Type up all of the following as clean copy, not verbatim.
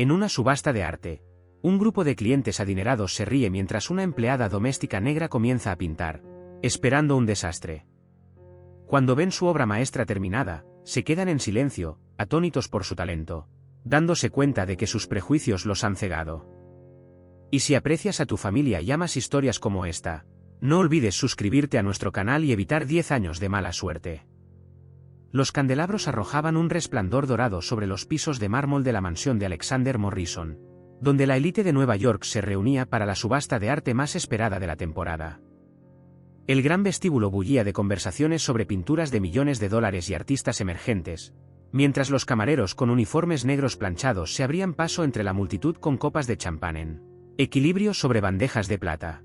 En una subasta de arte, un grupo de clientes adinerados se ríe mientras una empleada doméstica negra comienza a pintar, esperando un desastre. Cuando ven su obra maestra terminada, se quedan en silencio, atónitos por su talento, dándose cuenta de que sus prejuicios los han cegado. Y si aprecias a tu familia y amas historias como esta, no olvides suscribirte a nuestro canal y evitar 10 años de mala suerte. Los candelabros arrojaban un resplandor dorado sobre los pisos de mármol de la mansión de Alexander Morrison, donde la élite de Nueva York se reunía para la subasta de arte más esperada de la temporada. El gran vestíbulo bullía de conversaciones sobre pinturas de millones de dólares y artistas emergentes, mientras los camareros con uniformes negros planchados se abrían paso entre la multitud con copas de champán en equilibrio sobre bandejas de plata.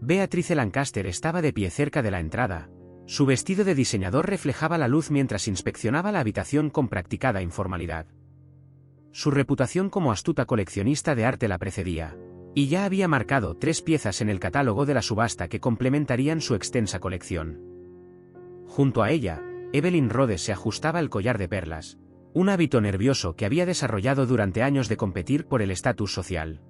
Beatrice Lancaster estaba de pie cerca de la entrada. Su vestido de diseñador reflejaba la luz mientras inspeccionaba la habitación con practicada informalidad. Su reputación como astuta coleccionista de arte la precedía, y ya había marcado 3 piezas en el catálogo de la subasta que complementarían su extensa colección. Junto a ella, Evelyn Rhodes se ajustaba el collar de perlas, un hábito nervioso que había desarrollado durante años de competir por el estatus social.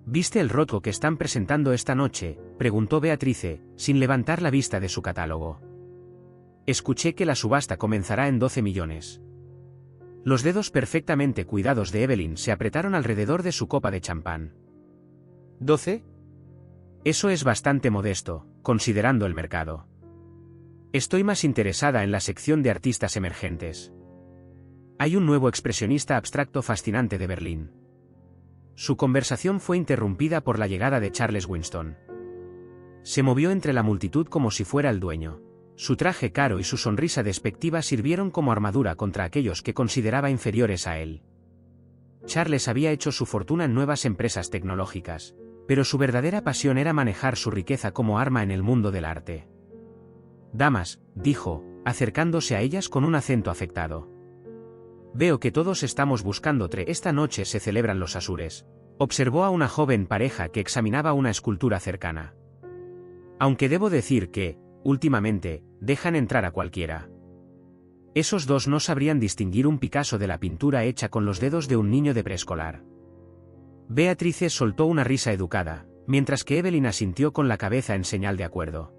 ¿Viste el roto que están presentando esta noche?, preguntó Beatrice, sin levantar la vista de su catálogo. Escuché que la subasta comenzará en 12 millones. Los dedos perfectamente cuidados de Evelyn se apretaron alrededor de su copa de champán. ¿12? Eso es bastante modesto, considerando el mercado. Estoy más interesada en la sección de artistas emergentes. Hay un nuevo expresionista abstracto fascinante de Berlín. Su conversación fue interrumpida por la llegada de Charles Winston. Se movió entre la multitud como si fuera el dueño. Su traje caro y su sonrisa despectiva sirvieron como armadura contra aquellos que consideraba inferiores a él. Charles había hecho su fortuna en nuevas empresas tecnológicas, pero su verdadera pasión era manejar su riqueza como arma en el mundo del arte. «Damas», dijo, acercándose a ellas con un acento afectado. «Veo que todos estamos buscando esta noche se celebran los Asures», observó a una joven pareja que examinaba una escultura cercana. «Aunque debo decir que, últimamente, dejan entrar a cualquiera». Esos dos no sabrían distinguir un Picasso de la pintura hecha con los dedos de un niño de preescolar. Beatrice soltó una risa educada, mientras que Evelyn asintió con la cabeza en señal de acuerdo.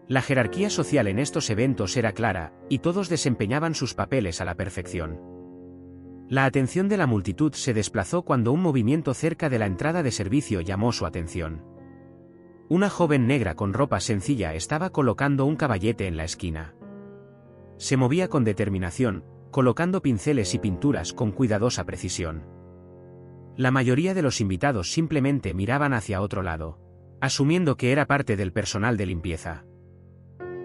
La jerarquía social en estos eventos era clara, y todos desempeñaban sus papeles a la perfección. La atención de la multitud se desplazó cuando un movimiento cerca de la entrada de servicio llamó su atención. Una joven negra con ropa sencilla estaba colocando un caballete en la esquina. Se movía con determinación, colocando pinceles y pinturas con cuidadosa precisión. La mayoría de los invitados simplemente miraban hacia otro lado, asumiendo que era parte del personal de limpieza.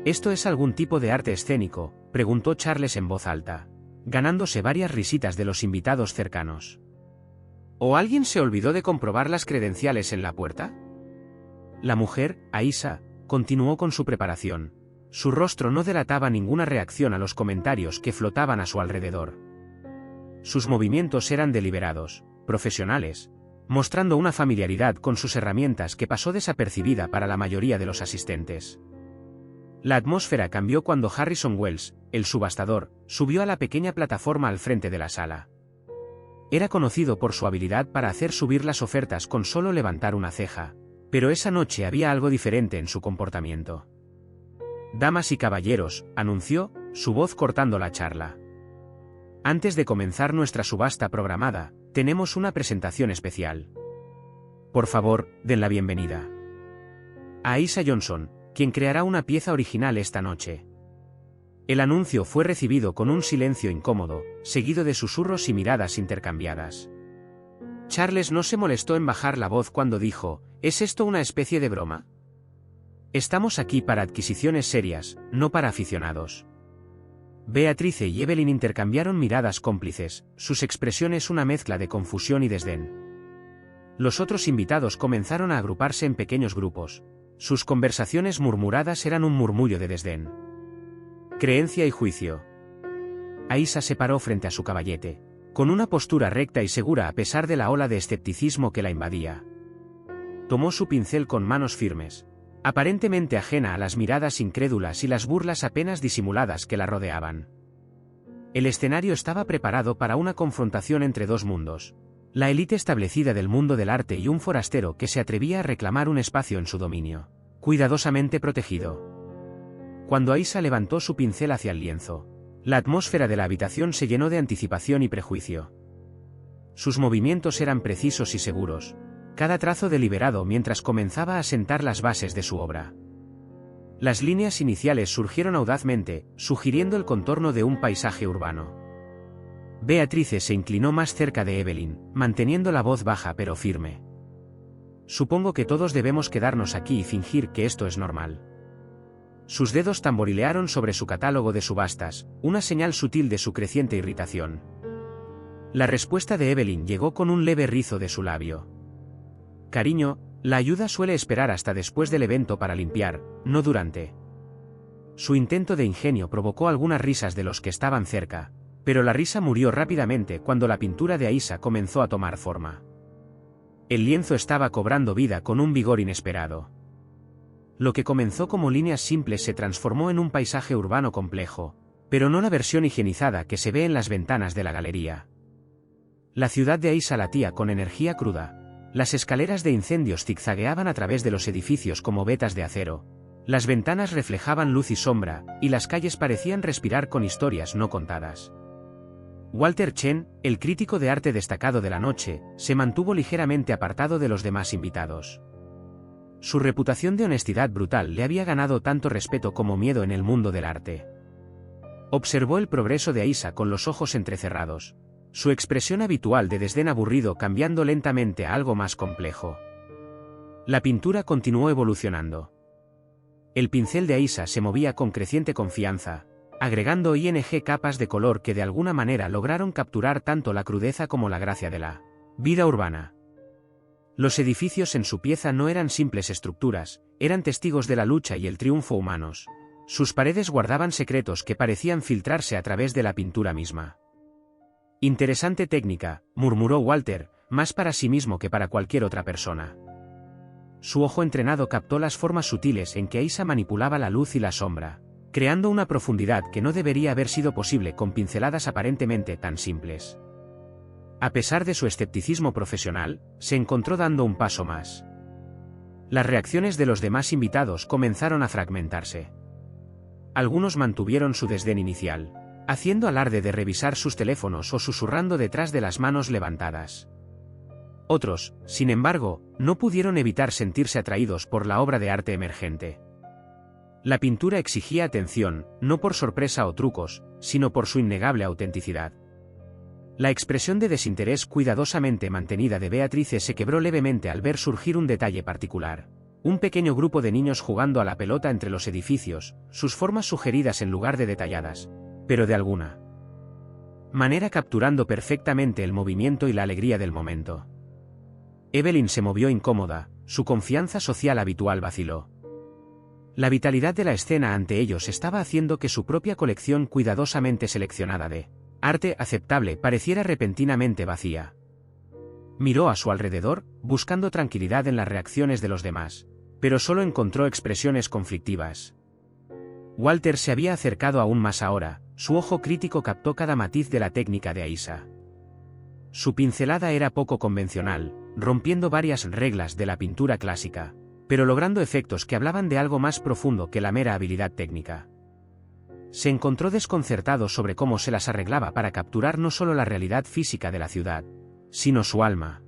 ¿Esto es algún tipo de arte escénico?, preguntó Charles en voz alta, ganándose varias risitas de los invitados cercanos. ¿O alguien se olvidó de comprobar las credenciales en la puerta? La mujer, Aisha, continuó con su preparación. Su rostro no delataba ninguna reacción a los comentarios que flotaban a su alrededor. Sus movimientos eran deliberados, profesionales, mostrando una familiaridad con sus herramientas que pasó desapercibida para la mayoría de los asistentes. La atmósfera cambió cuando Harrison Wells, el subastador, subió a la pequeña plataforma al frente de la sala. Era conocido por su habilidad para hacer subir las ofertas con solo levantar una ceja, pero esa noche había algo diferente en su comportamiento. «Damas y caballeros», anunció, su voz cortando la charla. «Antes de comenzar nuestra subasta programada, tenemos una presentación especial. Por favor, den la bienvenida a Aisha Johnson, quien creará una pieza original esta noche». El anuncio fue recibido con un silencio incómodo, seguido de susurros y miradas intercambiadas. Charles no se molestó en bajar la voz cuando dijo: «¿Es esto una especie de broma? Estamos aquí para adquisiciones serias, no para aficionados». Beatrice y Evelyn intercambiaron miradas cómplices, sus expresiones una mezcla de confusión y desdén. Los otros invitados comenzaron a agruparse en pequeños grupos. Sus conversaciones murmuradas eran un murmullo de desdén. Creencia y juicio. Aisha se paró frente a su caballete, con una postura recta y segura a pesar de la ola de escepticismo que la invadía. Tomó su pincel con manos firmes, aparentemente ajena a las miradas incrédulas y las burlas apenas disimuladas que la rodeaban. El escenario estaba preparado para una confrontación entre dos mundos. La élite establecida del mundo del arte y un forastero que se atrevía a reclamar un espacio en su dominio, cuidadosamente protegido. Cuando Aisa levantó su pincel hacia el lienzo, la atmósfera de la habitación se llenó de anticipación y prejuicio. Sus movimientos eran precisos y seguros, cada trazo deliberado mientras comenzaba a sentar las bases de su obra. Las líneas iniciales surgieron audazmente, sugiriendo el contorno de un paisaje urbano. Beatrice se inclinó más cerca de Evelyn, manteniendo la voz baja pero firme. Supongo que todos debemos quedarnos aquí y fingir que esto es normal. Sus dedos tamborilearon sobre su catálogo de subastas, una señal sutil de su creciente irritación. La respuesta de Evelyn llegó con un leve rizo de su labio. Cariño, la ayuda suele esperar hasta después del evento para limpiar, no durante. Su intento de ingenio provocó algunas risas de los que estaban cerca, pero la risa murió rápidamente cuando la pintura de Aisa comenzó a tomar forma. El lienzo estaba cobrando vida con un vigor inesperado. Lo que comenzó como líneas simples se transformó en un paisaje urbano complejo, pero no la versión higienizada que se ve en las ventanas de la galería. La ciudad de Aisa latía con energía cruda. Las escaleras de incendios zigzagueaban a través de los edificios como vetas de acero. Las ventanas reflejaban luz y sombra, y las calles parecían respirar con historias no contadas. Walter Chen, el crítico de arte destacado de la noche, se mantuvo ligeramente apartado de los demás invitados. Su reputación de honestidad brutal le había ganado tanto respeto como miedo en el mundo del arte. Observó el progreso de Aisa con los ojos entrecerrados, su expresión habitual de desdén aburrido cambiando lentamente a algo más complejo. La pintura continuó evolucionando. El pincel de Aisa se movía con creciente confianza, agregando ing capas de color que de alguna manera lograron capturar tanto la crudeza como la gracia de la vida urbana. Los edificios en su pieza no eran simples estructuras, eran testigos de la lucha y el triunfo humanos. Sus paredes guardaban secretos que parecían filtrarse a través de la pintura misma. Interesante técnica, murmuró Walter, más para sí mismo que para cualquier otra persona. Su ojo entrenado captó las formas sutiles en que Aisa manipulaba la luz y la sombra, creando una profundidad que no debería haber sido posible con pinceladas aparentemente tan simples. A pesar de su escepticismo profesional, se encontró dando un paso más. Las reacciones de los demás invitados comenzaron a fragmentarse. Algunos mantuvieron su desdén inicial, haciendo alarde de revisar sus teléfonos o susurrando detrás de las manos levantadas. Otros, sin embargo, no pudieron evitar sentirse atraídos por la obra de arte emergente. La pintura exigía atención, no por sorpresa o trucos, sino por su innegable autenticidad. La expresión de desinterés cuidadosamente mantenida de Beatrice se quebró levemente al ver surgir un detalle particular. Un pequeño grupo de niños jugando a la pelota entre los edificios, sus formas sugeridas en lugar de detalladas, pero de alguna manera capturando perfectamente el movimiento y la alegría del momento. Evelyn se movió incómoda, su confianza social habitual vaciló. La vitalidad de la escena ante ellos estaba haciendo que su propia colección cuidadosamente seleccionada de arte aceptable pareciera repentinamente vacía. Miró a su alrededor, buscando tranquilidad en las reacciones de los demás, pero solo encontró expresiones conflictivas. Walter se había acercado aún más ahora, su ojo crítico captó cada matiz de la técnica de Aisa. Su pincelada era poco convencional, rompiendo varias reglas de la pintura clásica, pero logrando efectos que hablaban de algo más profundo que la mera habilidad técnica. Se encontró desconcertado sobre cómo se las arreglaba para capturar no solo la realidad física de la ciudad, sino su alma.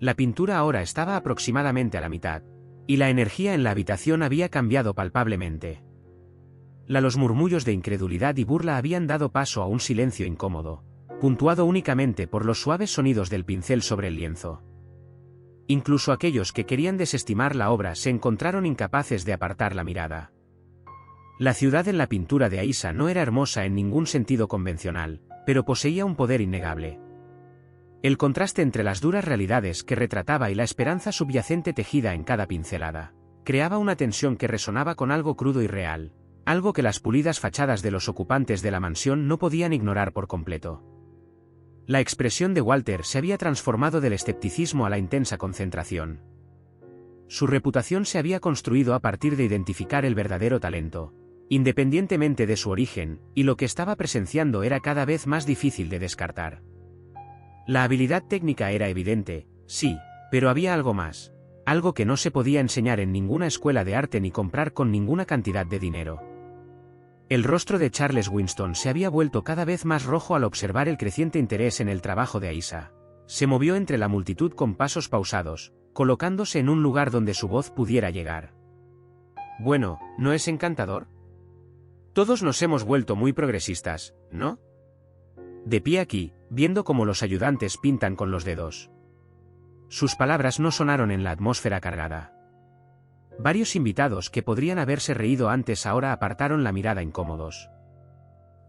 La pintura ahora estaba aproximadamente a la mitad, y la energía en la habitación había cambiado palpablemente. Los murmullos de incredulidad y burla habían dado paso a un silencio incómodo, puntuado únicamente por los suaves sonidos del pincel sobre el lienzo. Incluso aquellos que querían desestimar la obra se encontraron incapaces de apartar la mirada. La ciudad en la pintura de Aisa no era hermosa en ningún sentido convencional, pero poseía un poder innegable. El contraste entre las duras realidades que retrataba y la esperanza subyacente tejida en cada pincelada, creaba una tensión que resonaba con algo crudo y real, algo que las pulidas fachadas de los ocupantes de la mansión no podían ignorar por completo. La expresión de Walter se había transformado del escepticismo a la intensa concentración. Su reputación se había construido a partir de identificar el verdadero talento, independientemente de su origen, y lo que estaba presenciando era cada vez más difícil de descartar. La habilidad técnica era evidente, sí, pero había algo más, algo que no se podía enseñar en ninguna escuela de arte ni comprar con ninguna cantidad de dinero. El rostro de Charles Winston se había vuelto cada vez más rojo al observar el creciente interés en el trabajo de Aisa. Se movió entre la multitud con pasos pausados, colocándose en un lugar donde su voz pudiera llegar. Bueno, ¿no es encantador? Todos nos hemos vuelto muy progresistas, ¿no? De pie aquí, viendo cómo los ayudantes pintan con los dedos. Sus palabras no sonaron en la atmósfera cargada. Varios invitados que podrían haberse reído antes ahora apartaron la mirada incómodos.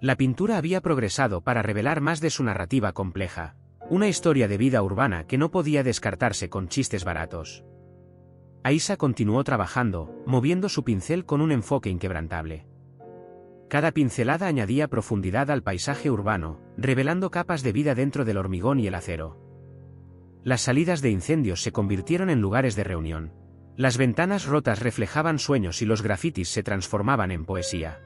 La pintura había progresado para revelar más de su narrativa compleja, una historia de vida urbana que no podía descartarse con chistes baratos. Aisa continuó trabajando, moviendo su pincel con un enfoque inquebrantable. Cada pincelada añadía profundidad al paisaje urbano, revelando capas de vida dentro del hormigón y el acero. Las salidas de incendios se convirtieron en lugares de reunión. Las ventanas rotas reflejaban sueños y los grafitis se transformaban en poesía.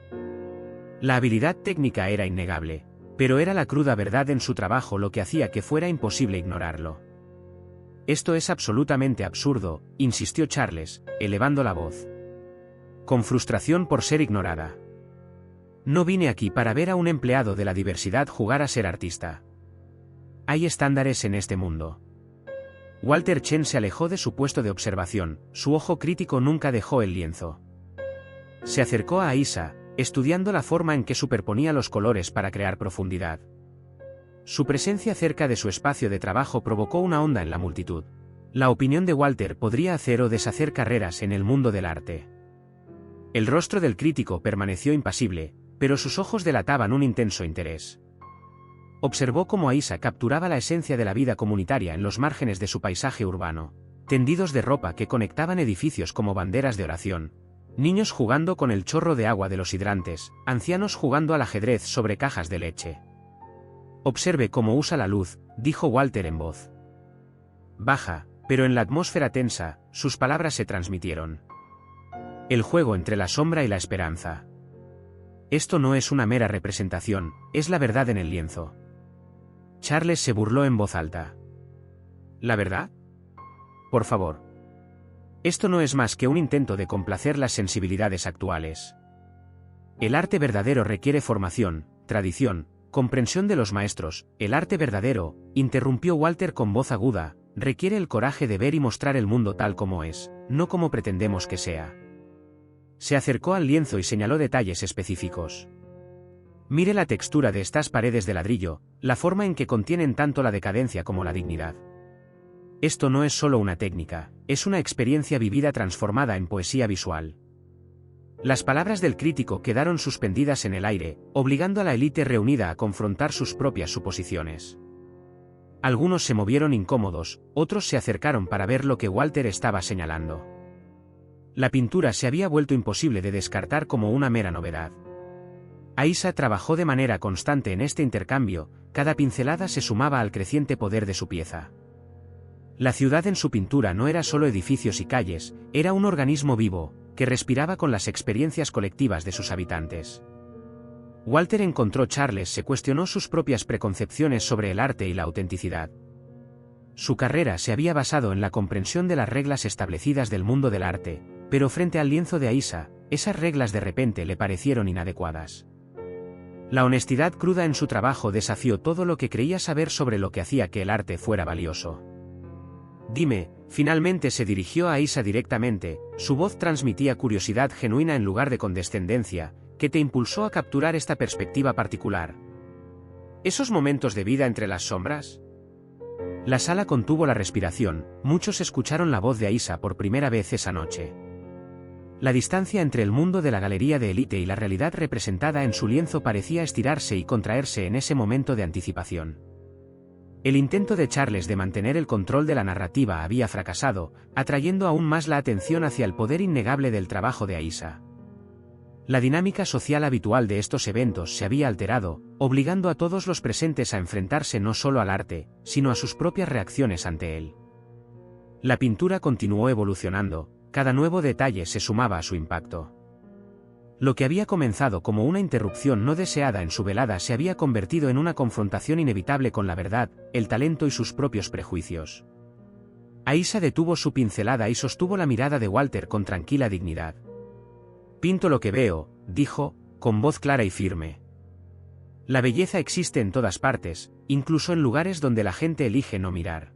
La habilidad técnica era innegable, pero era la cruda verdad en su trabajo lo que hacía que fuera imposible ignorarlo. Esto es absolutamente absurdo, insistió Charles, elevando la voz. Con frustración por ser ignorada. No vine aquí para ver a un empleado de la diversidad jugar a ser artista. Hay estándares en este mundo. Walter Chen se alejó de su puesto de observación, su ojo crítico nunca dejó el lienzo. Se acercó a Aisa, estudiando la forma en que superponía los colores para crear profundidad. Su presencia cerca de su espacio de trabajo provocó una onda en la multitud. La opinión de Walter podría hacer o deshacer carreras en el mundo del arte. El rostro del crítico permaneció impasible, pero sus ojos delataban un intenso interés. Observó cómo Aisa capturaba la esencia de la vida comunitaria en los márgenes de su paisaje urbano, tendidos de ropa que conectaban edificios como banderas de oración, niños jugando con el chorro de agua de los hidrantes, ancianos jugando al ajedrez sobre cajas de leche. Observe cómo usa la luz, dijo Walter en voz baja, pero en la atmósfera tensa, sus palabras se transmitieron. El juego entre la sombra y la esperanza. Esto no es una mera representación, es la verdad en el lienzo. Charles se burló en voz alta. ¿La verdad? Por favor. Esto no es más que un intento de complacer las sensibilidades actuales. El arte verdadero requiere formación, tradición, comprensión de los maestros. El arte verdadero, interrumpió Walter con voz aguda, requiere el coraje de ver y mostrar el mundo tal como es, no como pretendemos que sea. Se acercó al lienzo y señaló detalles específicos. Mire la textura de estas paredes de ladrillo, la forma en que contienen tanto la decadencia como la dignidad. Esto no es solo una técnica, es una experiencia vivida transformada en poesía visual. Las palabras del crítico quedaron suspendidas en el aire, obligando a la élite reunida a confrontar sus propias suposiciones. Algunos se movieron incómodos, otros se acercaron para ver lo que Walter estaba señalando. La pintura se había vuelto imposible de descartar como una mera novedad. Aisa trabajó de manera constante en este intercambio, cada pincelada se sumaba al creciente poder de su pieza. La ciudad en su pintura no era solo edificios y calles, era un organismo vivo, que respiraba con las experiencias colectivas de sus habitantes. Walter encontró Charles se cuestionó sus propias preconcepciones sobre el arte y la autenticidad. Su carrera se había basado en la comprensión de las reglas establecidas del mundo del arte, pero frente al lienzo de Aisa, esas reglas de repente le parecieron inadecuadas. La honestidad cruda en su trabajo desafió todo lo que creía saber sobre lo que hacía que el arte fuera valioso. Dime, finalmente se dirigió a Aisa directamente, su voz transmitía curiosidad genuina en lugar de condescendencia, que te impulsó a capturar esta perspectiva particular. ¿Esos momentos de vida entre las sombras? La sala contuvo la respiración, muchos escucharon la voz de Aisa por primera vez esa noche. La distancia entre el mundo de la galería de élite y la realidad representada en su lienzo parecía estirarse y contraerse en ese momento de anticipación. El intento de Charles de mantener el control de la narrativa había fracasado, atrayendo aún más la atención hacia el poder innegable del trabajo de Aisa. La dinámica social habitual de estos eventos se había alterado, obligando a todos los presentes a enfrentarse no solo al arte, sino a sus propias reacciones ante él. La pintura continuó evolucionando, cada nuevo detalle se sumaba a su impacto. Lo que había comenzado como una interrupción no deseada en su velada se había convertido en una confrontación inevitable con la verdad, el talento y sus propios prejuicios. Aisha detuvo su pincelada y sostuvo la mirada de Walter con tranquila dignidad. «Pinto lo que veo», dijo, con voz clara y firme. «La belleza existe en todas partes, incluso en lugares donde la gente elige no mirar».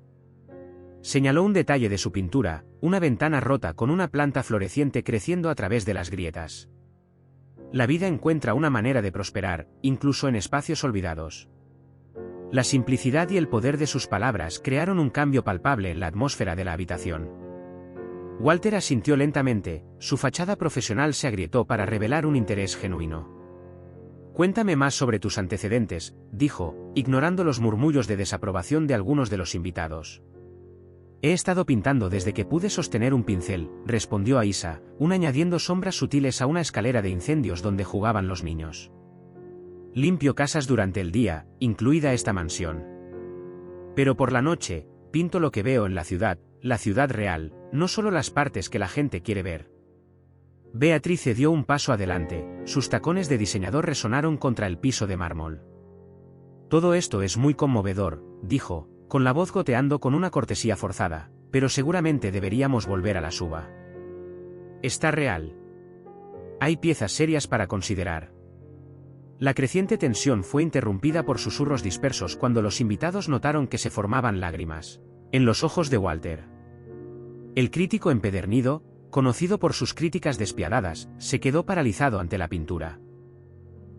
Señaló un detalle de su pintura, una ventana rota con una planta floreciente creciendo a través de las grietas. La vida encuentra una manera de prosperar, incluso en espacios olvidados. La simplicidad y el poder de sus palabras crearon un cambio palpable en la atmósfera de la habitación. Walter asintió lentamente, su fachada profesional se agrietó para revelar un interés genuino. «Cuéntame más sobre tus antecedentes», dijo, ignorando los murmullos de desaprobación de algunos de los invitados. «He estado pintando desde que pude sostener un pincel», respondió Aisha, añadiendo sombras sutiles a una escalera de incendios donde jugaban los niños. «Limpio casas durante el día, incluida esta mansión. Pero por la noche, pinto lo que veo en la ciudad real, no solo las partes que la gente quiere ver». Beatrice dio un paso adelante, sus tacones de diseñador resonaron contra el piso de mármol. «Todo esto es muy conmovedor», dijo, con la voz goteando con una cortesía forzada, «pero seguramente deberíamos volver a la suba. Está real. Hay piezas serias para considerar». La creciente tensión fue interrumpida por susurros dispersos cuando los invitados notaron que se formaban lágrimas en los ojos de Walter. El crítico empedernido, conocido por sus críticas despiadadas, se quedó paralizado ante la pintura.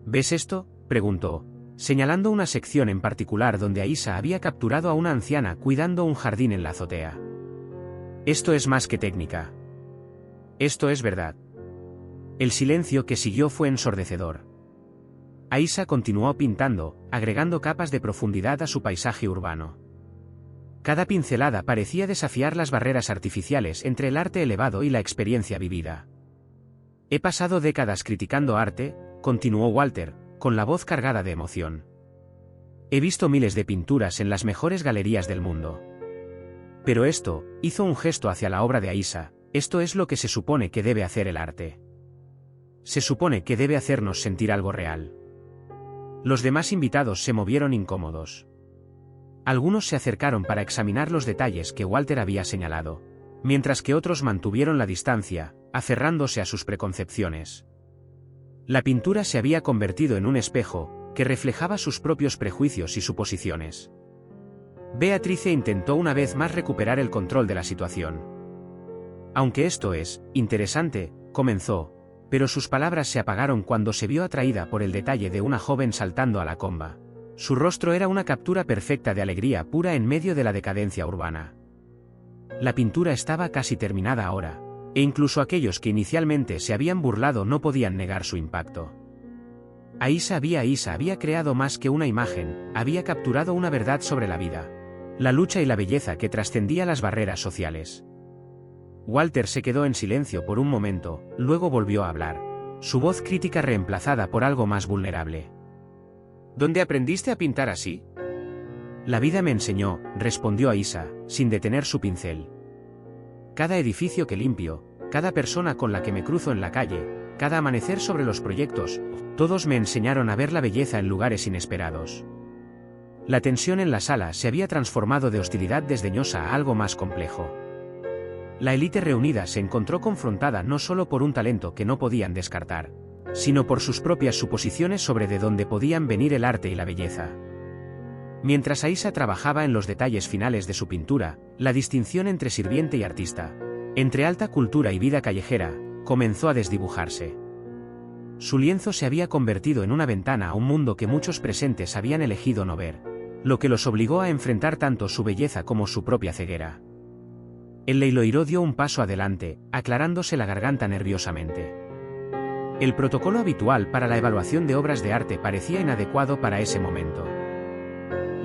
«¿Ves esto?», preguntó, señalando una sección en particular donde Aisha había capturado a una anciana cuidando un jardín en la azotea. «Esto es más que técnica. Esto es verdad». El silencio que siguió fue ensordecedor. Aisha continuó pintando, agregando capas de profundidad a su paisaje urbano. Cada pincelada parecía desafiar las barreras artificiales entre el arte elevado y la experiencia vivida. «He pasado décadas criticando arte», continuó Walter, con la voz cargada de emoción. «He visto miles de pinturas en las mejores galerías del mundo. Pero esto», hizo un gesto hacia la obra de Aisha, «esto es lo que se supone que debe hacer el arte. Se supone que debe hacernos sentir algo real». Los demás invitados se movieron incómodos. Algunos se acercaron para examinar los detalles que Walter había señalado, mientras que otros mantuvieron la distancia, aferrándose a sus preconcepciones. La pintura se había convertido en un espejo, que reflejaba sus propios prejuicios y suposiciones. Beatrice intentó una vez más recuperar el control de la situación. «Aunque esto es interesante», comenzó, pero sus palabras se apagaron cuando se vio atraída por el detalle de una joven saltando a la comba. Su rostro era una captura perfecta de alegría pura en medio de la decadencia urbana. La pintura estaba casi terminada ahora, e incluso aquellos que inicialmente se habían burlado no podían negar su impacto. Aisha había creado más que una imagen, había capturado una verdad sobre la vida, la lucha y la belleza que trascendía las barreras sociales. Walter se quedó en silencio por un momento, luego volvió a hablar, su voz crítica reemplazada por algo más vulnerable. «¿Dónde aprendiste a pintar así?» «La vida me enseñó», respondió Aisha, sin detener su pincel. «Cada edificio que limpio, cada persona con la que me cruzo en la calle, cada amanecer sobre los proyectos, todos me enseñaron a ver la belleza en lugares inesperados». La tensión en la sala se había transformado de hostilidad desdeñosa a algo más complejo. La élite reunida se encontró confrontada no solo por un talento que no podían descartar, sino por sus propias suposiciones sobre de dónde podían venir el arte y la belleza. Mientras Aisha trabajaba en los detalles finales de su pintura, la distinción entre sirviente y artista, entre alta cultura y vida callejera, comenzó a desdibujarse. Su lienzo se había convertido en una ventana a un mundo que muchos presentes habían elegido no ver, lo que los obligó a enfrentar tanto su belleza como su propia ceguera. El Leiloiro dio un paso adelante, aclarándose la garganta nerviosamente. El protocolo habitual para la evaluación de obras de arte parecía inadecuado para ese momento.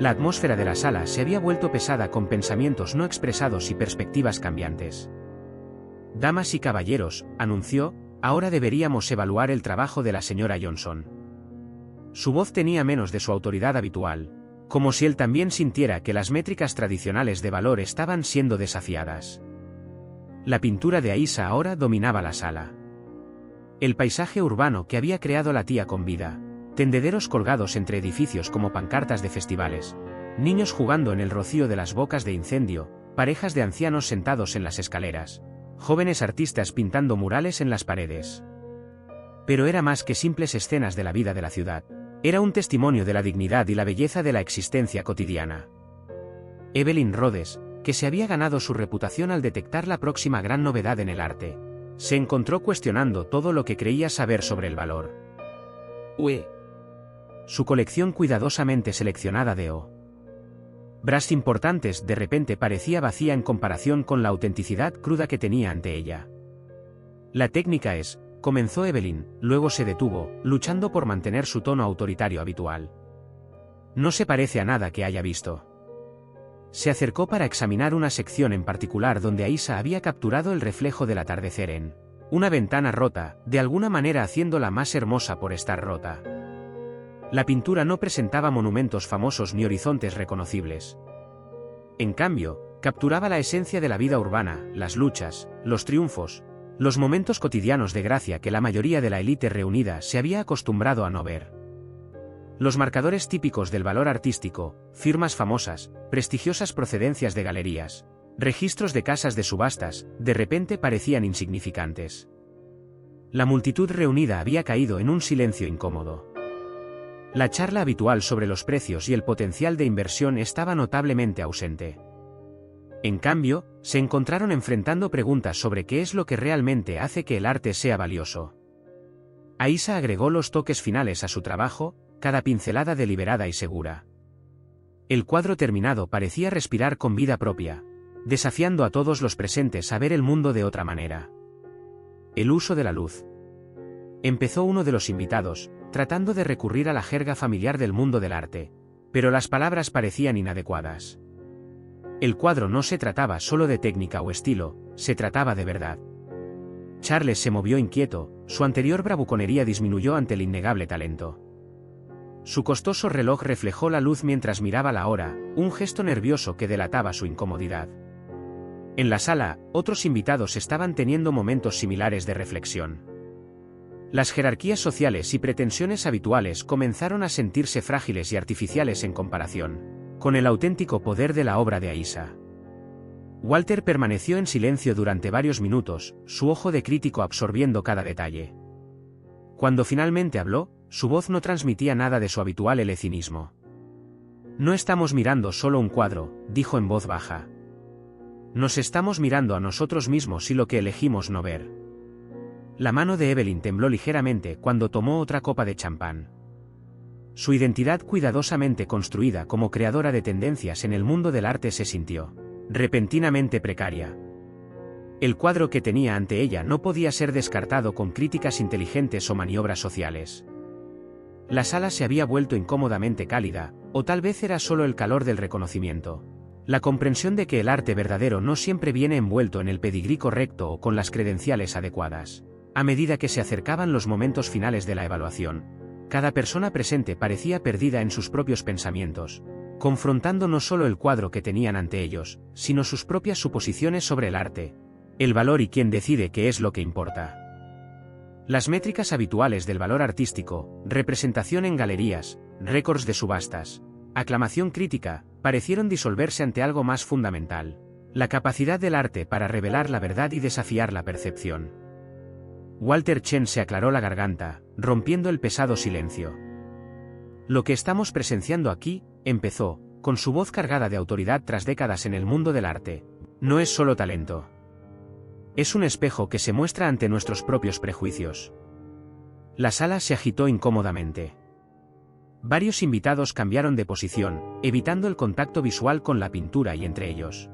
La atmósfera de la sala se había vuelto pesada con pensamientos no expresados y perspectivas cambiantes. «Damas y caballeros», anunció, «ahora deberíamos evaluar el trabajo de la señora Johnson». Su voz tenía menos de su autoridad habitual, como si él también sintiera que las métricas tradicionales de valor estaban siendo desafiadas. La pintura de Aisha ahora dominaba la sala. El paisaje urbano que había creado la tía con vida. Tendederos colgados entre edificios como pancartas de festivales. Niños jugando en el rocío de las bocas de incendio, parejas de ancianos sentados en las escaleras. Jóvenes artistas pintando murales en las paredes. Pero era más que simples escenas de la vida de la ciudad. Era un testimonio de la dignidad y la belleza de la existencia cotidiana. Evelyn Rhodes, que se había ganado su reputación al detectar la próxima gran novedad en el arte, se encontró cuestionando todo lo que creía saber sobre el valor. Su colección cuidadosamente seleccionada de obras importantes de repente parecía vacía en comparación con la autenticidad cruda que tenía ante ella. La técnica es, comenzó Evelyn, luego se detuvo, luchando por mantener su tono autoritario habitual. No se parece a nada que haya visto. Se acercó para examinar una sección en particular donde Aisha había capturado el reflejo del atardecer en una ventana rota, de alguna manera haciéndola más hermosa por estar rota. La pintura no presentaba monumentos famosos ni horizontes reconocibles. En cambio, capturaba la esencia de la vida urbana, las luchas, los triunfos, los momentos cotidianos de gracia que la mayoría de la élite reunida se había acostumbrado a no ver. Los marcadores típicos del valor artístico, firmas famosas, prestigiosas procedencias de galerías, registros de casas de subastas, de repente parecían insignificantes. La multitud reunida había caído en un silencio incómodo. La charla habitual sobre los precios y el potencial de inversión estaba notablemente ausente. En cambio, se encontraron enfrentando preguntas sobre qué es lo que realmente hace que el arte sea valioso. Aisha agregó los toques finales a su trabajo, cada pincelada deliberada y segura. El cuadro terminado parecía respirar con vida propia, desafiando a todos los presentes a ver el mundo de otra manera. El uso de la luz. Empezó uno de los invitados, tratando de recurrir a la jerga familiar del mundo del arte, pero las palabras parecían inadecuadas. El cuadro no se trataba solo de técnica o estilo, se trataba de verdad. Charles se movió inquieto, su anterior bravuconería disminuyó ante el innegable talento. Su costoso reloj reflejó la luz mientras miraba la hora, un gesto nervioso que delataba su incomodidad. En la sala, otros invitados estaban teniendo momentos similares de reflexión. Las jerarquías sociales y pretensiones habituales comenzaron a sentirse frágiles y artificiales en comparación con el auténtico poder de la obra de Aisha. Walter permaneció en silencio durante varios minutos, su ojo de crítico absorbiendo cada detalle. Cuando finalmente habló, su voz no transmitía nada de su habitual cinismo. No estamos mirando solo un cuadro, dijo en voz baja. Nos estamos mirando a nosotros mismos y lo que elegimos no ver. La mano de Evelyn tembló ligeramente cuando tomó otra copa de champán. Su identidad cuidadosamente construida como creadora de tendencias en el mundo del arte se sintió repentinamente precaria. El cuadro que tenía ante ella no podía ser descartado con críticas inteligentes o maniobras sociales. La sala se había vuelto incómodamente cálida, o tal vez era solo el calor del reconocimiento. La comprensión de que el arte verdadero no siempre viene envuelto en el pedigrí correcto o con las credenciales adecuadas. A medida que se acercaban los momentos finales de la evaluación, cada persona presente parecía perdida en sus propios pensamientos, confrontando no solo el cuadro que tenían ante ellos, sino sus propias suposiciones sobre el arte, el valor y quién decide qué es lo que importa. Las métricas habituales del valor artístico, representación en galerías, récords de subastas, aclamación crítica, parecieron disolverse ante algo más fundamental: la capacidad del arte para revelar la verdad y desafiar la percepción. Walter Chen se aclaró la garganta, rompiendo el pesado silencio. Lo que estamos presenciando aquí, empezó, con su voz cargada de autoridad tras décadas en el mundo del arte, no es solo talento. Es un espejo que se muestra ante nuestros propios prejuicios. La sala se agitó incómodamente. Varios invitados cambiaron de posición, evitando el contacto visual con la pintura y entre ellos.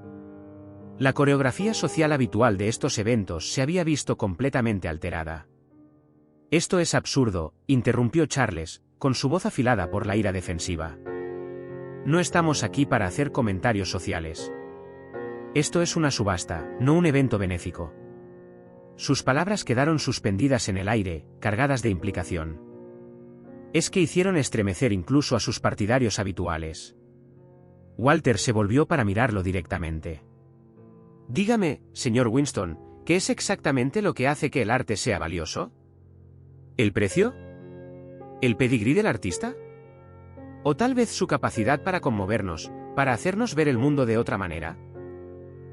La coreografía social habitual de estos eventos se había visto completamente alterada. Esto es absurdo, interrumpió Charles, con su voz afilada por la ira defensiva. No estamos aquí para hacer comentarios sociales. Esto es una subasta, no un evento benéfico. Sus palabras quedaron suspendidas en el aire, cargadas de implicación. Es que hicieron estremecer incluso a sus partidarios habituales. Walter se volvió para mirarlo directamente. Dígame, señor Winston, ¿qué es exactamente lo que hace que el arte sea valioso? ¿El precio? ¿El pedigrí del artista? ¿O tal vez su capacidad para conmovernos, para hacernos ver el mundo de otra manera?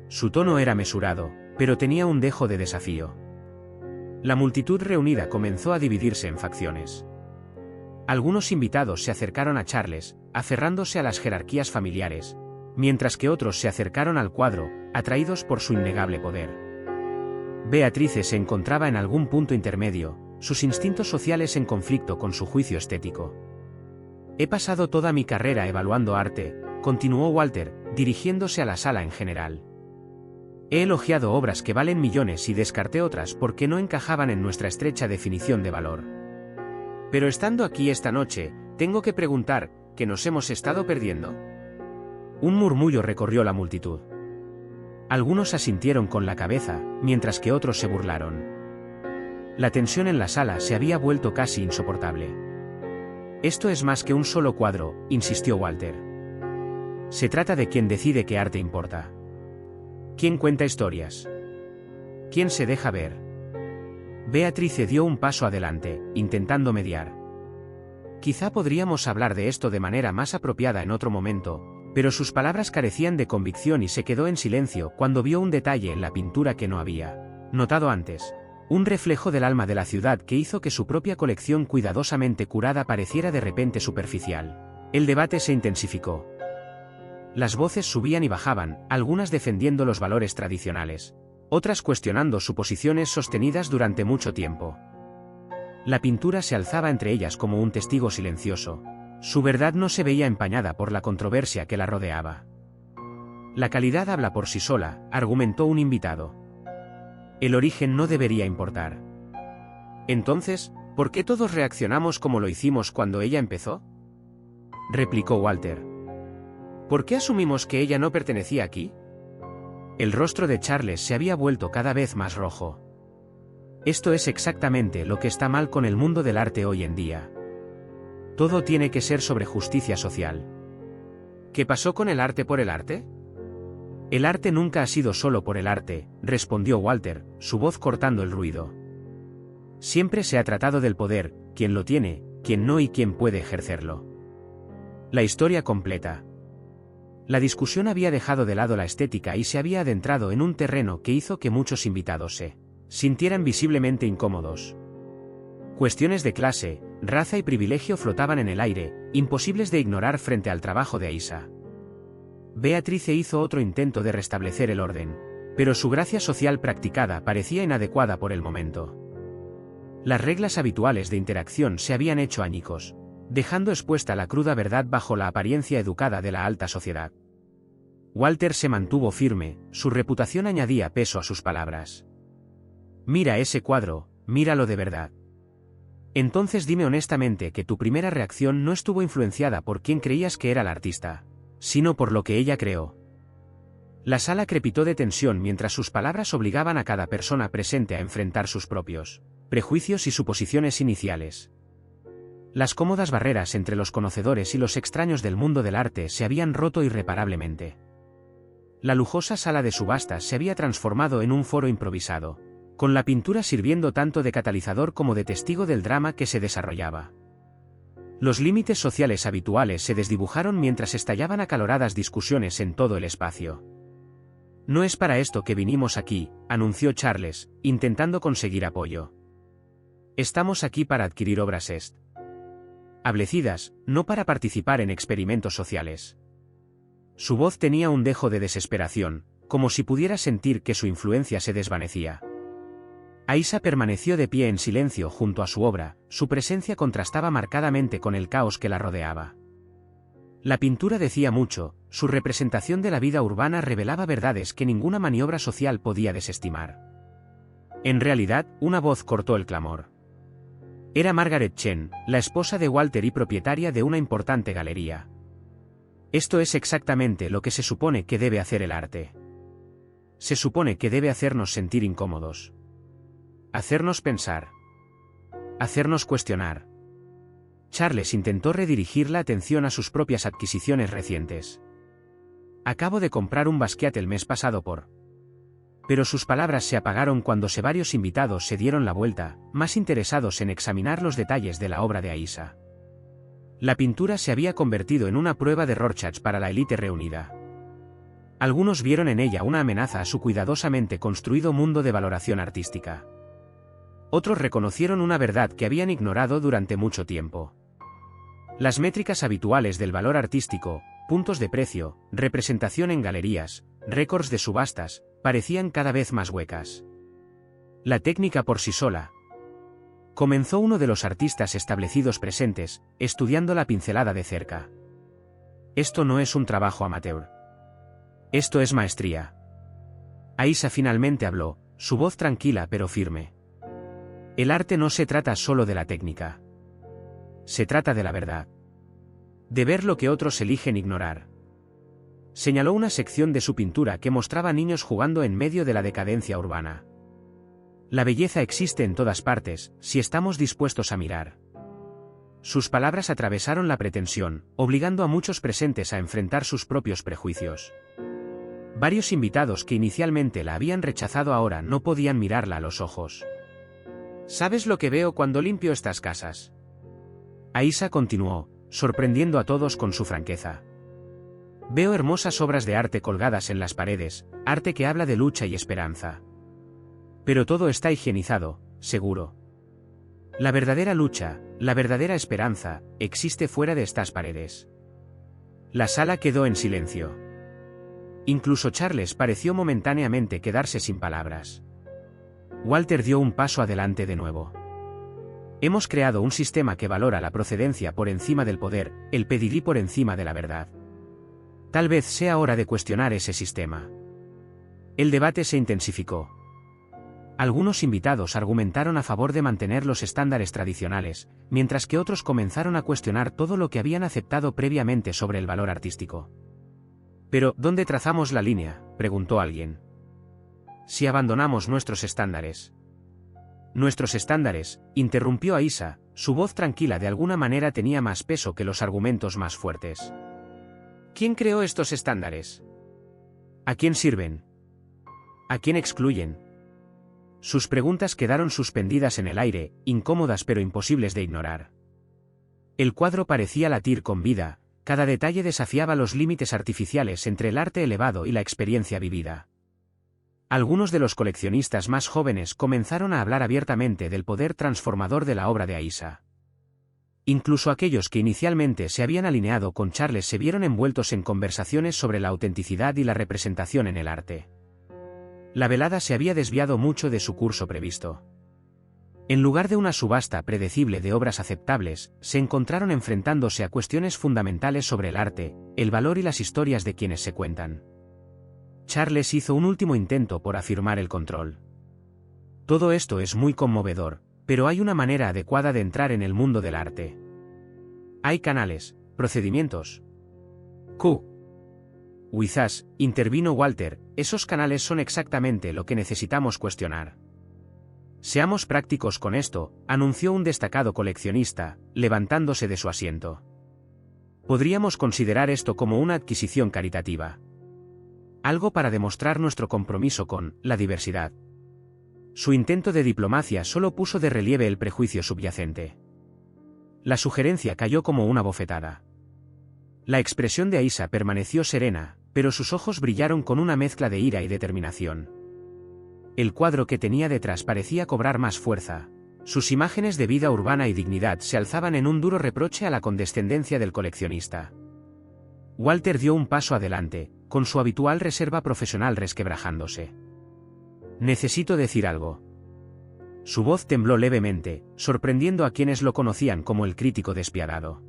Su tono era mesurado, pero tenía un dejo de desafío. La multitud reunida comenzó a dividirse en facciones. Algunos invitados se acercaron a Charles, aferrándose a las jerarquías familiares, mientras que otros se acercaron al cuadro, atraídos por su innegable poder. Beatrice se encontraba en algún punto intermedio, sus instintos sociales en conflicto con su juicio estético. He pasado toda mi carrera evaluando arte, continuó Walter, dirigiéndose a la sala en general. He elogiado obras que valen millones y descarté otras porque no encajaban en nuestra estrecha definición de valor. Pero estando aquí esta noche, tengo que preguntar, ¿qué nos hemos estado perdiendo? Un murmullo recorrió la multitud. Algunos asintieron con la cabeza, mientras que otros se burlaron. La tensión en la sala se había vuelto casi insoportable. Esto es más que un solo cuadro, insistió Walter. Se trata de quien decide qué arte importa. ¿Quién cuenta historias? ¿Quién se deja ver? Beatrice dio un paso adelante, intentando mediar. Quizá podríamos hablar de esto de manera más apropiada en otro momento, pero sus palabras carecían de convicción y se quedó en silencio cuando vio un detalle en la pintura que no había notado antes. Un reflejo del alma de la ciudad que hizo que su propia colección cuidadosamente curada pareciera de repente superficial. El debate se intensificó. Las voces subían y bajaban, algunas defendiendo los valores tradicionales, otras cuestionando suposiciones sostenidas durante mucho tiempo. La pintura se alzaba entre ellas como un testigo silencioso. Su verdad no se veía empañada por la controversia que la rodeaba. La calidad habla por sí sola, argumentó un invitado. El origen no debería importar. Entonces, ¿por qué todos reaccionamos como lo hicimos cuando ella empezó? Replicó Walter. ¿Por qué asumimos que ella no pertenecía aquí? El rostro de Charles se había vuelto cada vez más rojo. Esto es exactamente lo que está mal con el mundo del arte hoy en día. Todo tiene que ser sobre justicia social. ¿Qué pasó con el arte por el arte? El arte nunca ha sido solo por el arte, respondió Walter, su voz cortando el ruido. Siempre se ha tratado del poder, quién lo tiene, quién no y quién puede ejercerlo. La historia completa. La discusión había dejado de lado la estética y se había adentrado en un terreno que hizo que muchos invitados se sintieran visiblemente incómodos. Cuestiones de clase, raza y privilegio flotaban en el aire, imposibles de ignorar frente al trabajo de Aisa. Beatrice hizo otro intento de restablecer el orden, pero su gracia social practicada parecía inadecuada por el momento. Las reglas habituales de interacción se habían hecho añicos, dejando expuesta la cruda verdad bajo la apariencia educada de la alta sociedad. Walter se mantuvo firme, su reputación añadía peso a sus palabras. Mira ese cuadro, míralo de verdad. Entonces dime honestamente que tu primera reacción no estuvo influenciada por quién creías que era el artista, sino por lo que ella creó. La sala crepitó de tensión mientras sus palabras obligaban a cada persona presente a enfrentar sus propios prejuicios y suposiciones iniciales. Las cómodas barreras entre los conocedores y los extraños del mundo del arte se habían roto irreparablemente. La lujosa sala de subastas se había transformado en un foro improvisado, con la pintura sirviendo tanto de catalizador como de testigo del drama que se desarrollaba. Los límites sociales habituales se desdibujaron mientras estallaban acaloradas discusiones en todo el espacio. No es para esto que vinimos aquí, anunció Charles, intentando conseguir apoyo. Estamos aquí para adquirir obras establecidas, no para participar en experimentos sociales. Su voz tenía un dejo de desesperación, como si pudiera sentir que su influencia se desvanecía. Aisa permaneció de pie en silencio junto a su obra, su presencia contrastaba marcadamente con el caos que la rodeaba. La pintura decía mucho, su representación de la vida urbana revelaba verdades que ninguna maniobra social podía desestimar. En realidad, una voz cortó el clamor. Era Margaret Chen, la esposa de Walter y propietaria de una importante galería. Esto es exactamente lo que se supone que debe hacer el arte. Se supone que debe hacernos sentir incómodos. Hacernos pensar. Hacernos cuestionar. Charles intentó redirigir la atención a sus propias adquisiciones recientes. Acabo de comprar un Basquiat el mes pasado por... Pero sus palabras se apagaron cuando varios invitados se dieron la vuelta, más interesados en examinar los detalles de la obra de Aisa. La pintura se había convertido en una prueba de Rorschach para la élite reunida. Algunos vieron en ella una amenaza a su cuidadosamente construido mundo de valoración artística. Otros reconocieron una verdad que habían ignorado durante mucho tiempo. Las métricas habituales del valor artístico, puntos de precio, representación en galerías, récords de subastas, parecían cada vez más huecas. La técnica por sí sola. Comenzó uno de los artistas establecidos presentes, estudiando la pincelada de cerca. Esto no es un trabajo amateur. Esto es maestría. Aisa finalmente habló, su voz tranquila pero firme. El arte no se trata solo de la técnica. Se trata de la verdad. De ver lo que otros eligen ignorar. Señaló una sección de su pintura que mostraba niños jugando en medio de la decadencia urbana. La belleza existe en todas partes, si estamos dispuestos a mirar. Sus palabras atravesaron la pretensión, obligando a muchos presentes a enfrentar sus propios prejuicios. Varios invitados que inicialmente la habían rechazado ahora no podían mirarla a los ojos. ¿Sabes lo que veo cuando limpio estas casas? Aisa continuó, sorprendiendo a todos con su franqueza. Veo hermosas obras de arte colgadas en las paredes, arte que habla de lucha y esperanza. Pero todo está higienizado, seguro. La verdadera lucha, la verdadera esperanza, existe fuera de estas paredes. La sala quedó en silencio. Incluso Charles pareció momentáneamente quedarse sin palabras. Walter dio un paso adelante de nuevo. Hemos creado un sistema que valora la procedencia por encima del poder, el pedigrí por encima de la verdad. Tal vez sea hora de cuestionar ese sistema. El debate se intensificó. Algunos invitados argumentaron a favor de mantener los estándares tradicionales, mientras que otros comenzaron a cuestionar todo lo que habían aceptado previamente sobre el valor artístico. Pero, ¿dónde trazamos la línea?, preguntó alguien. Si abandonamos nuestros estándares. Nuestros estándares, interrumpió Aisa, su voz tranquila de alguna manera tenía más peso que los argumentos más fuertes. ¿Quién creó estos estándares? ¿A quién sirven? ¿A quién excluyen? Sus preguntas quedaron suspendidas en el aire, incómodas pero imposibles de ignorar. El cuadro parecía latir con vida, cada detalle desafiaba los límites artificiales entre el arte elevado y la experiencia vivida. Algunos de los coleccionistas más jóvenes comenzaron a hablar abiertamente del poder transformador de la obra de Aisa. Incluso aquellos que inicialmente se habían alineado con Charles se vieron envueltos en conversaciones sobre la autenticidad y la representación en el arte. La velada se había desviado mucho de su curso previsto. En lugar de una subasta predecible de obras aceptables, se encontraron enfrentándose a cuestiones fundamentales sobre el arte, el valor y las historias de quienes se cuentan. Charles hizo un último intento por afirmar el control. Todo esto es muy conmovedor, pero hay una manera adecuada de entrar en el mundo del arte. Hay canales, procedimientos. Quizás, intervino Walter, esos canales son exactamente lo que necesitamos cuestionar. Seamos prácticos con esto, anunció un destacado coleccionista, levantándose de su asiento. Podríamos considerar esto como una adquisición caritativa. Algo para demostrar nuestro compromiso con la diversidad. Su intento de diplomacia solo puso de relieve el prejuicio subyacente. La sugerencia cayó como una bofetada. La expresión de Aisa permaneció serena, pero sus ojos brillaron con una mezcla de ira y determinación. El cuadro que tenía detrás parecía cobrar más fuerza. Sus imágenes de vida urbana y dignidad se alzaban en un duro reproche a la condescendencia del coleccionista. Walter dio un paso adelante, con su habitual reserva profesional resquebrajándose. Necesito decir algo. Su voz tembló levemente, sorprendiendo a quienes lo conocían como el crítico despiadado.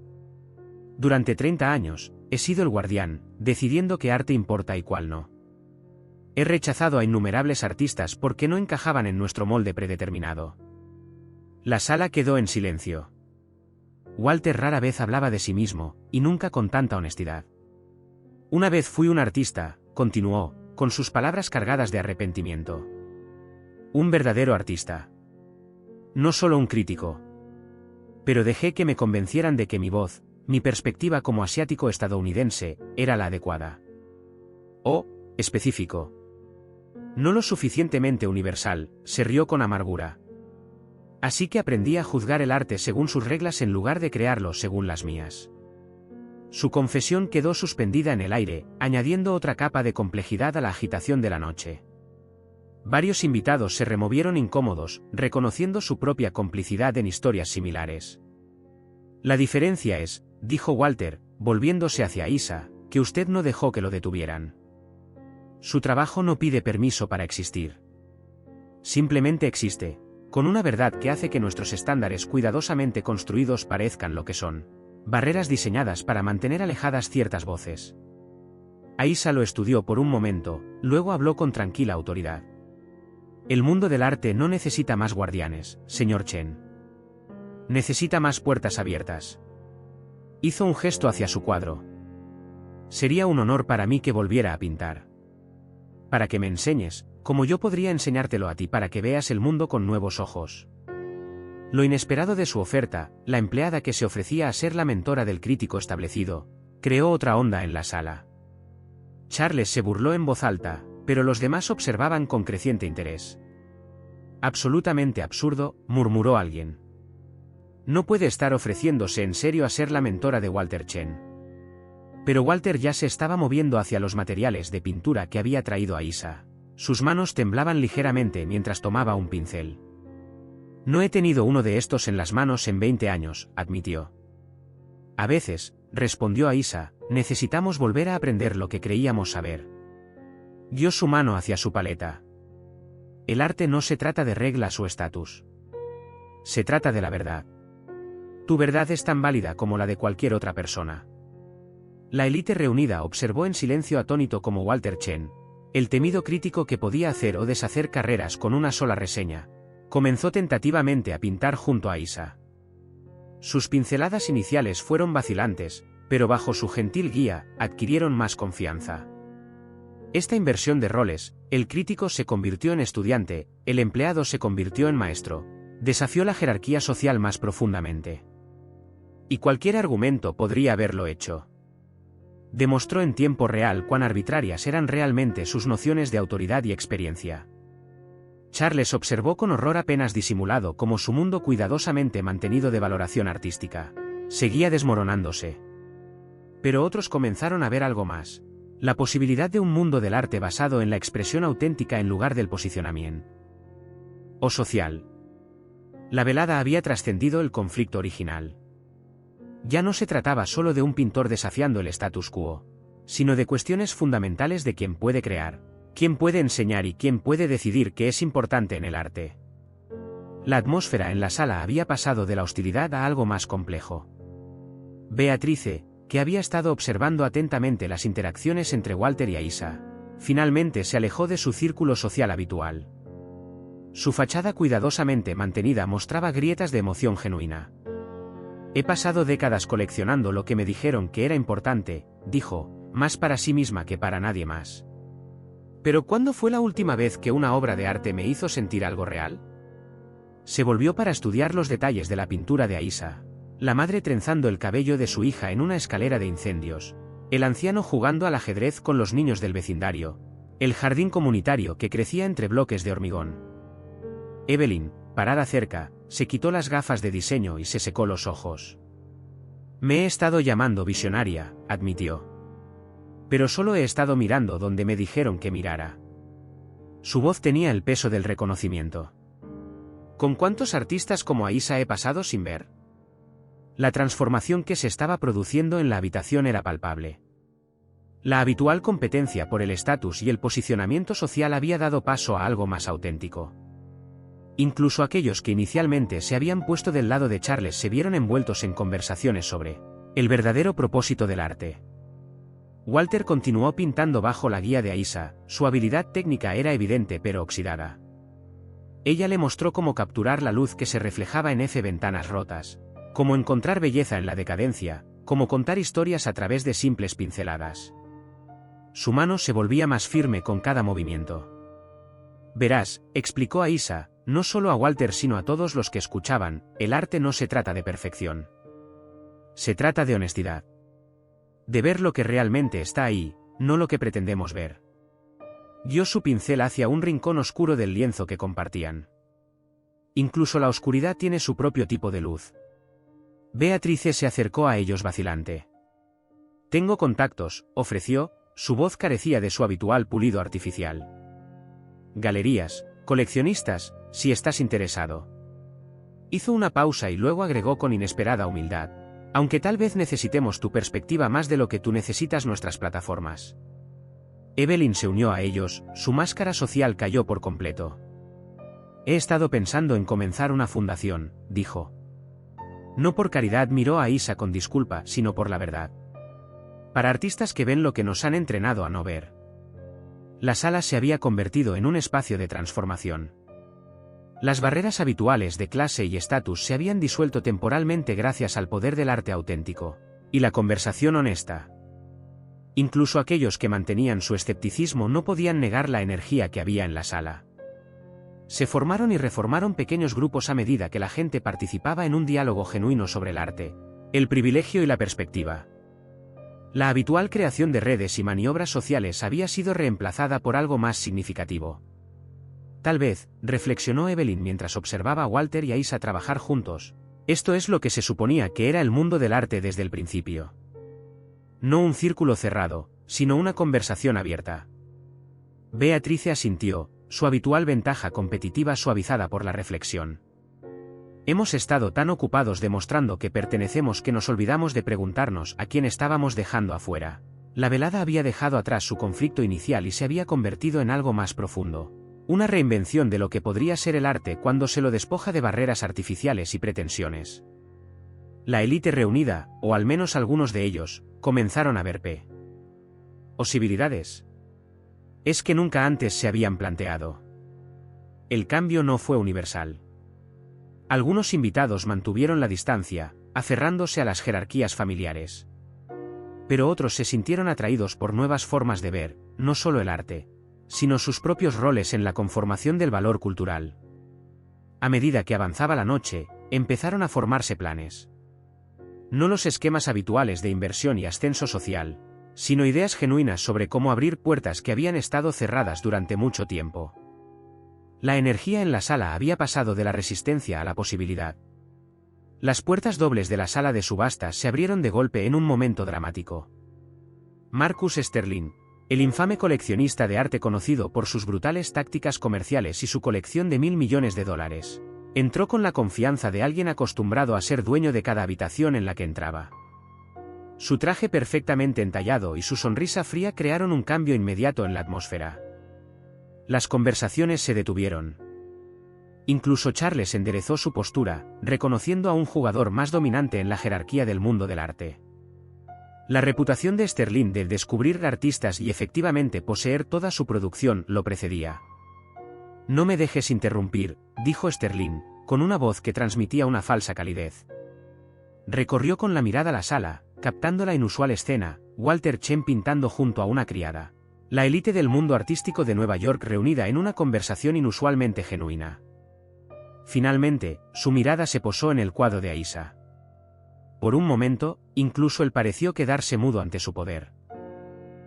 Durante 30 años, he sido el guardián, decidiendo qué arte importa y cuál no. He rechazado a innumerables artistas porque no encajaban en nuestro molde predeterminado. La sala quedó en silencio. Walter rara vez hablaba de sí mismo, y nunca con tanta honestidad. Una vez fui un artista, continuó, con sus palabras cargadas de arrepentimiento. Un verdadero artista. No solo un crítico. Pero dejé que me convencieran de que mi voz, mi perspectiva como asiático estadounidense, era la adecuada. Específico. No lo suficientemente universal, se rió con amargura. Así que aprendí a juzgar el arte según sus reglas en lugar de crearlo según las mías. Su confesión quedó suspendida en el aire, añadiendo otra capa de complejidad a la agitación de la noche. Varios invitados se removieron incómodos, reconociendo su propia complicidad en historias similares. La diferencia es, dijo Walter, volviéndose hacia Isa, que usted no dejó que lo detuvieran. Su trabajo no pide permiso para existir. Simplemente existe, con una verdad que hace que nuestros estándares cuidadosamente construidos parezcan lo que son. Barreras diseñadas para mantener alejadas ciertas voces. Aisa lo estudió por un momento, luego habló con tranquila autoridad. El mundo del arte no necesita más guardianes, señor Chen. Necesita más puertas abiertas. Hizo un gesto hacia su cuadro. Sería un honor para mí que volviera a pintar. Para que me enseñes, como yo podría enseñártelo a ti para que veas el mundo con nuevos ojos. Lo inesperado de su oferta, la empleada que se ofrecía a ser la mentora del crítico establecido, creó otra onda en la sala. Charles se burló en voz alta, pero los demás observaban con creciente interés. Absolutamente absurdo, murmuró alguien. No puede estar ofreciéndose en serio a ser la mentora de Walter Chen. Pero Walter ya se estaba moviendo hacia los materiales de pintura que había traído a Isa. Sus manos temblaban ligeramente mientras tomaba un pincel. No he tenido uno de estos en las manos en 20 años, admitió. A veces, respondió Aisa, necesitamos volver a aprender lo que creíamos saber. Dio su mano hacia su paleta. El arte no se trata de reglas o estatus. Se trata de la verdad. Tu verdad es tan válida como la de cualquier otra persona. La élite reunida observó en silencio atónito como Walter Chen, el temido crítico que podía hacer o deshacer carreras con una sola reseña, comenzó tentativamente a pintar junto a Isa. Sus pinceladas iniciales fueron vacilantes, pero bajo su gentil guía, adquirieron más confianza. Esta inversión de roles, el crítico se convirtió en estudiante, el empleado se convirtió en maestro, desafió la jerarquía social más profundamente. Y cualquier argumento podría haberlo hecho. Demostró en tiempo real cuán arbitrarias eran realmente sus nociones de autoridad y experiencia. Charles observó con horror apenas disimulado cómo su mundo cuidadosamente mantenido de valoración artística seguía desmoronándose. Pero otros comenzaron a ver algo más. La posibilidad de un mundo del arte basado en la expresión auténtica en lugar del posicionamiento o social. La velada había trascendido el conflicto original. Ya no se trataba solo de un pintor desafiando el status quo, sino de cuestiones fundamentales de quién puede crear, quién puede enseñar y quién puede decidir qué es importante en el arte. La atmósfera en la sala había pasado de la hostilidad a algo más complejo. Beatrice, que había estado observando atentamente las interacciones entre Walter y Aisa, finalmente se alejó de su círculo social habitual. Su fachada cuidadosamente mantenida mostraba grietas de emoción genuina. He pasado décadas coleccionando lo que me dijeron que era importante, dijo, más para sí misma que para nadie más. ¿Pero cuándo fue la última vez que una obra de arte me hizo sentir algo real? Se volvió para estudiar los detalles de la pintura de Aisa, la madre trenzando el cabello de su hija en una escalera de incendios, el anciano jugando al ajedrez con los niños del vecindario, el jardín comunitario que crecía entre bloques de hormigón. Evelyn, parada cerca, se quitó las gafas de diseño y se secó los ojos. Me he estado llamando visionaria, admitió. Pero solo he estado mirando donde me dijeron que mirara. Su voz tenía el peso del reconocimiento. ¿Con cuántos artistas como Aisa he pasado sin ver? La transformación que se estaba produciendo en la habitación era palpable. La habitual competencia por el estatus y el posicionamiento social había dado paso a algo más auténtico. Incluso aquellos que inicialmente se habían puesto del lado de Charles se vieron envueltos en conversaciones sobre el verdadero propósito del arte. Walter continuó pintando bajo la guía de Aisa, su habilidad técnica era evidente pero oxidada. Ella le mostró cómo capturar la luz que se reflejaba en ventanas rotas, cómo encontrar belleza en la decadencia, cómo contar historias a través de simples pinceladas. Su mano se volvía más firme con cada movimiento. Verás, explicó Aisa, no solo a Walter sino a todos los que escuchaban, el arte no se trata de perfección. Se trata de honestidad. De ver lo que realmente está ahí, no lo que pretendemos ver. Guió su pincel hacia un rincón oscuro del lienzo que compartían. Incluso la oscuridad tiene su propio tipo de luz. Beatrice se acercó a ellos vacilante. Tengo contactos, ofreció, su voz carecía de su habitual pulido artificial. Galerías, coleccionistas, si estás interesado. Hizo una pausa y luego agregó con inesperada humildad. Aunque tal vez necesitemos tu perspectiva más de lo que tú necesitas nuestras plataformas. Evelyn se unió a ellos, su máscara social cayó por completo. He estado pensando en comenzar una fundación, dijo. No por caridad, miró a Isa con disculpa, sino por la verdad. Para artistas que ven lo que nos han entrenado a no ver. La sala se había convertido en un espacio de transformación. Las barreras habituales de clase y estatus se habían disuelto temporalmente gracias al poder del arte auténtico. Y la conversación honesta. Incluso aquellos que mantenían su escepticismo no podían negar la energía que había en la sala. Se formaron y reformaron pequeños grupos a medida que la gente participaba en un diálogo genuino sobre el arte, el privilegio y la perspectiva. La habitual creación de redes y maniobras sociales había sido reemplazada por algo más significativo. Tal vez, reflexionó Evelyn mientras observaba a Walter y a Isa trabajar juntos, esto es lo que se suponía que era el mundo del arte desde el principio. No un círculo cerrado, sino una conversación abierta. Beatrice asintió, su habitual ventaja competitiva suavizada por la reflexión. Hemos estado tan ocupados demostrando que pertenecemos que nos olvidamos de preguntarnos a quién estábamos dejando afuera. La velada había dejado atrás su conflicto inicial y se había convertido en algo más profundo. Una reinvención de lo que podría ser el arte cuando se lo despoja de barreras artificiales y pretensiones. La élite reunida, o al menos algunos de ellos, comenzaron a ver posibilidades. Es que nunca antes se habían planteado. El cambio no fue universal. Algunos invitados mantuvieron la distancia, aferrándose a las jerarquías familiares. Pero otros se sintieron atraídos por nuevas formas de ver, no solo el arte, sino sus propios roles en la conformación del valor cultural. A medida que avanzaba la noche, empezaron a formarse planes. No los esquemas habituales de inversión y ascenso social, sino ideas genuinas sobre cómo abrir puertas que habían estado cerradas durante mucho tiempo. La energía en la sala había pasado de la resistencia a la posibilidad. Las puertas dobles de la sala de subastas se abrieron de golpe en un momento dramático. Marcus Sterling, el infame coleccionista de arte conocido por sus brutales tácticas comerciales y su colección de $1.000 millones, entró con la confianza de alguien acostumbrado a ser dueño de cada habitación en la que entraba. Su traje perfectamente entallado y su sonrisa fría crearon un cambio inmediato en la atmósfera. Las conversaciones se detuvieron. Incluso Charles enderezó su postura, reconociendo a un jugador más dominante en la jerarquía del mundo del arte. La reputación de Sterling de descubrir artistas y efectivamente poseer toda su producción lo precedía. No me dejes interrumpir, dijo Sterling, con una voz que transmitía una falsa calidez. Recorrió con la mirada la sala, captando la inusual escena, Walter Chen pintando junto a una criada. La élite del mundo artístico de Nueva York reunida en una conversación inusualmente genuina. Finalmente, su mirada se posó en el cuadro de Aisa. Por un momento, incluso él pareció quedarse mudo ante su poder.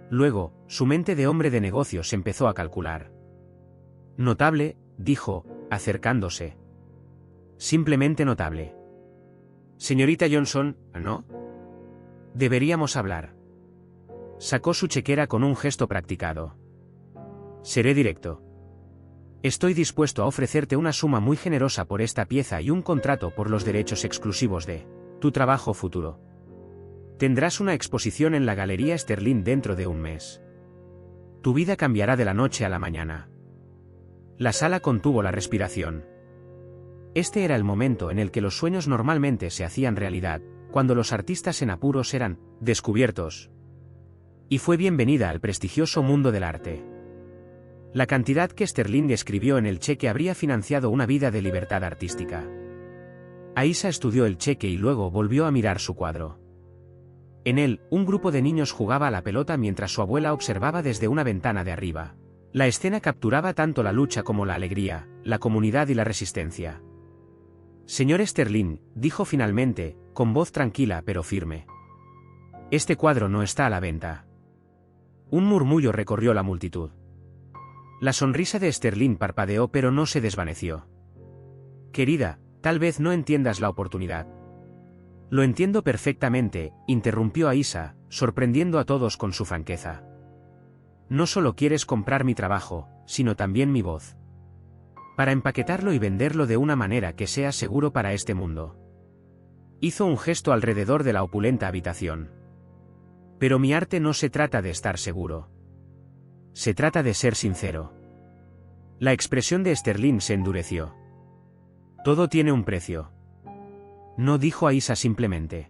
Luego, su mente de hombre de negocios empezó a calcular. Notable, dijo, acercándose. Simplemente notable. Señorita Johnson, ¿no? Deberíamos hablar. Sacó su chequera con un gesto practicado. Seré directo. Estoy dispuesto a ofrecerte una suma muy generosa por esta pieza y un contrato por los derechos exclusivos de tu trabajo futuro. Tendrás una exposición en la Galería Sterling dentro de un mes. Tu vida cambiará de la noche a la mañana. La sala contuvo la respiración. Este era el momento en el que los sueños normalmente se hacían realidad, cuando los artistas en apuros eran descubiertos. Y fue bienvenida al prestigioso mundo del arte. La cantidad que Sterling escribió en el cheque habría financiado una vida de libertad artística. Aisa estudió el cheque y luego volvió a mirar su cuadro. En él, un grupo de niños jugaba a la pelota mientras su abuela observaba desde una ventana de arriba. La escena capturaba tanto la lucha como la alegría, la comunidad y la resistencia. Señor Sterling, dijo finalmente, con voz tranquila pero firme. Este cuadro no está a la venta. Un murmullo recorrió la multitud. La sonrisa de Sterling parpadeó pero no se desvaneció. Querida, tal vez no entiendas la oportunidad. Lo entiendo perfectamente, interrumpió Aisha, sorprendiendo a todos con su franqueza. No solo quieres comprar mi trabajo, sino también mi voz. Para empaquetarlo y venderlo de una manera que sea seguro para este mundo. Hizo un gesto alrededor de la opulenta habitación. Pero mi arte no se trata de estar seguro. Se trata de ser sincero. La expresión de Sterling se endureció. Todo tiene un precio. No dijo Aisha simplemente.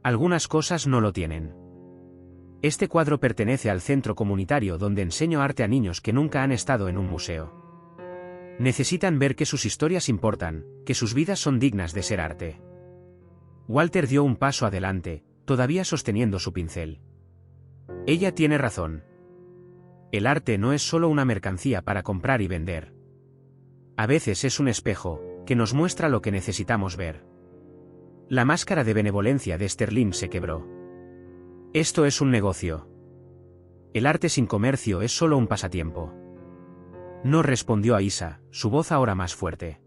Algunas cosas no lo tienen. Este cuadro pertenece al centro comunitario donde enseño arte a niños que nunca han estado en un museo. Necesitan ver que sus historias importan, que sus vidas son dignas de ser arte. Walter dio un paso adelante, todavía sosteniendo su pincel. Ella tiene razón. El arte no es solo una mercancía para comprar y vender. A veces es un espejo, que nos muestra lo que necesitamos ver. La máscara de benevolencia de Sterling se quebró. Esto es un negocio. El arte sin comercio es solo un pasatiempo. No respondió Aisha, su voz ahora más fuerte.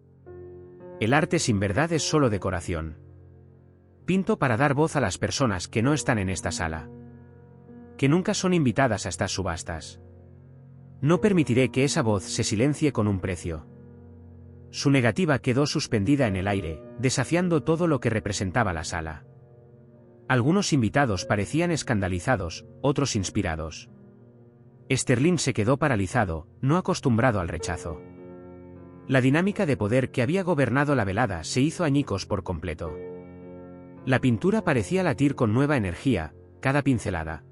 El arte sin verdad es solo decoración. Pinto para dar voz a las personas que no están en esta sala. Que nunca son invitadas a estas subastas. No permitiré que esa voz se silencie con un precio. Su negativa quedó suspendida en el aire, desafiando todo lo que representaba la sala. Algunos invitados parecían escandalizados, otros inspirados. Sterling se quedó paralizado, no acostumbrado al rechazo. La dinámica de poder que había gobernado la velada se hizo añicos por completo. La pintura parecía latir con nueva energía, cada pincelada,